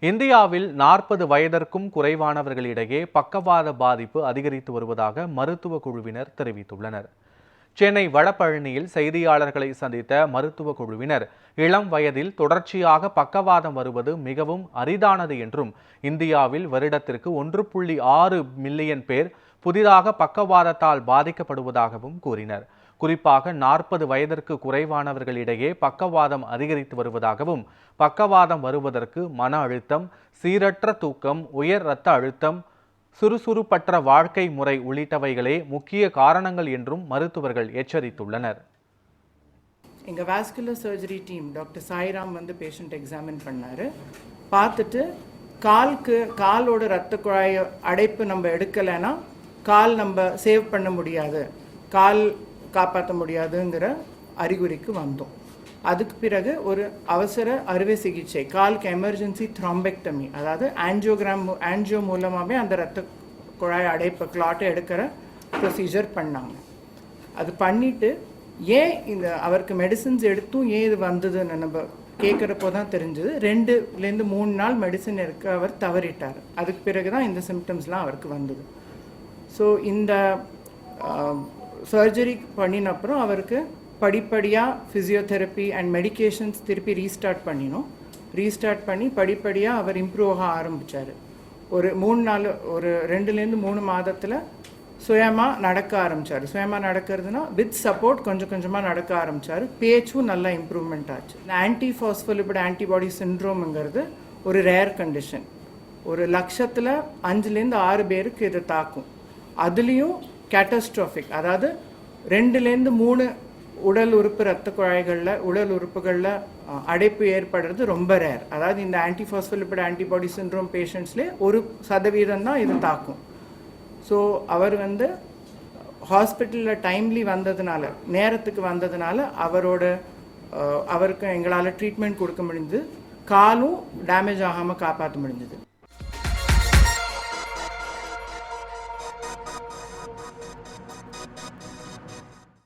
இந்தியாவில் 40 வயதிற்கும் குறைவானவர்களிடையே பக்கவாத பாதிப்பு அதிகரித்து வருவதாக மருத்துவ குழுவினர் தெரிவித்துள்ளனர். சென்னை வடபழனியில் செய்தியாளர்களை சந்தித்த மருத்துவ குழுவினர், இளம் வயதில் தொடர்ச்சியாக பக்கவாதம் வருவது மிகவும் அரிதானது என்றும், இந்தியாவில் வருடத்திற்கு 1.6 மில்லியன் பேர் புதிதாக பக்கவாதத்தால் பாதிக்கப்படுவதாகவும் கூறினர். குறிப்பாக 40 வயதிற்கு குறைவானவர்களிடையே பக்கவாதம் அதிகரித்து வருவதாகவும், பக்கவாதம் வருவதற்கு மன அழுத்தம், சீரற்ற தூக்கம், உயர் இரத்த அழுத்தம், சுறுசுறுப்பற்ற வாழ்க்கை முறை உள்ளிட்டவைகளே முக்கிய காரணங்கள் என்றும் மருத்துவர்கள் எச்சரித்துள்ளனர். எங்கள் vascular surgery team doctor Sairam வந்து பேஷண்ட் எக்ஸாமின் பண்ணார். பார்த்துட்டு காலோட இரத்த குழாய் அடைப்பு நம்ம எடுக்கலைன்னா கால் நம்ம சேவ் பண்ண முடியாது, கால் காப்பாற்ற முடியாதுங்கிற அறிகுறிக்கு வந்தோம். அதுக்கு பிறகு ஒரு அவசர அறுவை சிகிச்சை, காலுக்கு எமர்ஜென்சி த்ராம்பெக்டமி, அதாவது ஆன்ஜியோ மூலமாகவே அந்த இரத்த குழாய் அடைப்பு கிளாட்டை எடுக்கிற ப்ரொசீஜர் பண்ணாங்க. அது பண்ணிவிட்டு ஏன் அவருக்கு மெடிசின்ஸ் எடுத்தும் ஏன் இது வந்ததுன்னு நம்ம கேட்குறப்போ தான் தெரிஞ்சது. 2 to 3 நாள் மெடிசின் எடுக்க அவர் தவறிட்டார். அதுக்கு பிறகு தான் இந்த சிம்டம்ஸ்லாம் அவருக்கு வந்தது. ஸோ இந்த சர்ஜரி பண்ணின அப்புறம் அவருக்கு படிப்படியாக ஃபிசியோதெரப்பி அண்ட் மெடிக்கேஷன்ஸ் திருப்பி ரீஸ்டார்ட் பண்ணி படிப்படியாக அவர் இம்ப்ரூவ் ஆக ஆரம்பித்தார். ஒரு 2 to 3 மாதத்தில் சுயமாக நடக்க ஆரம்பித்தார். சுயமாக நடக்கிறதுனா வித் சப்போர்ட் கொஞ்சமாக நடக்க ஆரம்பித்தார். பேச்சும் நல்லா இம்ப்ரூவ்மெண்ட் ஆச்சு. ஆன்டிஃபாஸ்போலிபிட் ஆன்டிபாடி சிண்ட்ரோம்ங்கிறது ஒரு ரேர் கண்டிஷன். ஒரு லட்சத்தில் 5 to 6 பேருக்கு இது தாக்கும். அதுலேயும் கேட்டஸ்ட்ராஃபிக், அதாவது 2 to 3 உடல் உறுப்புகளில் அடைப்பு ஏற்படுறது ரொம்ப ரேர். அதாவது இந்த ஆன்டிஃபாஸ்போலிபிட் ஆன்டிபாடி சிண்ட்ரோம் பேஷண்ட்ஸ்லேயே 1% தான் இது தாக்கும். ஸோ அவர் வந்து ஹாஸ்பிட்டலில் டைம்லி வந்ததுனால, நேரத்துக்கு வந்ததுனால அவருக்கு எங்களால் ட்ரீட்மெண்ட் கொடுக்க முடிஞ்சது. காலும் டேமேஜ் ஆகாமல் காப்பாற்ற முடிஞ்சது.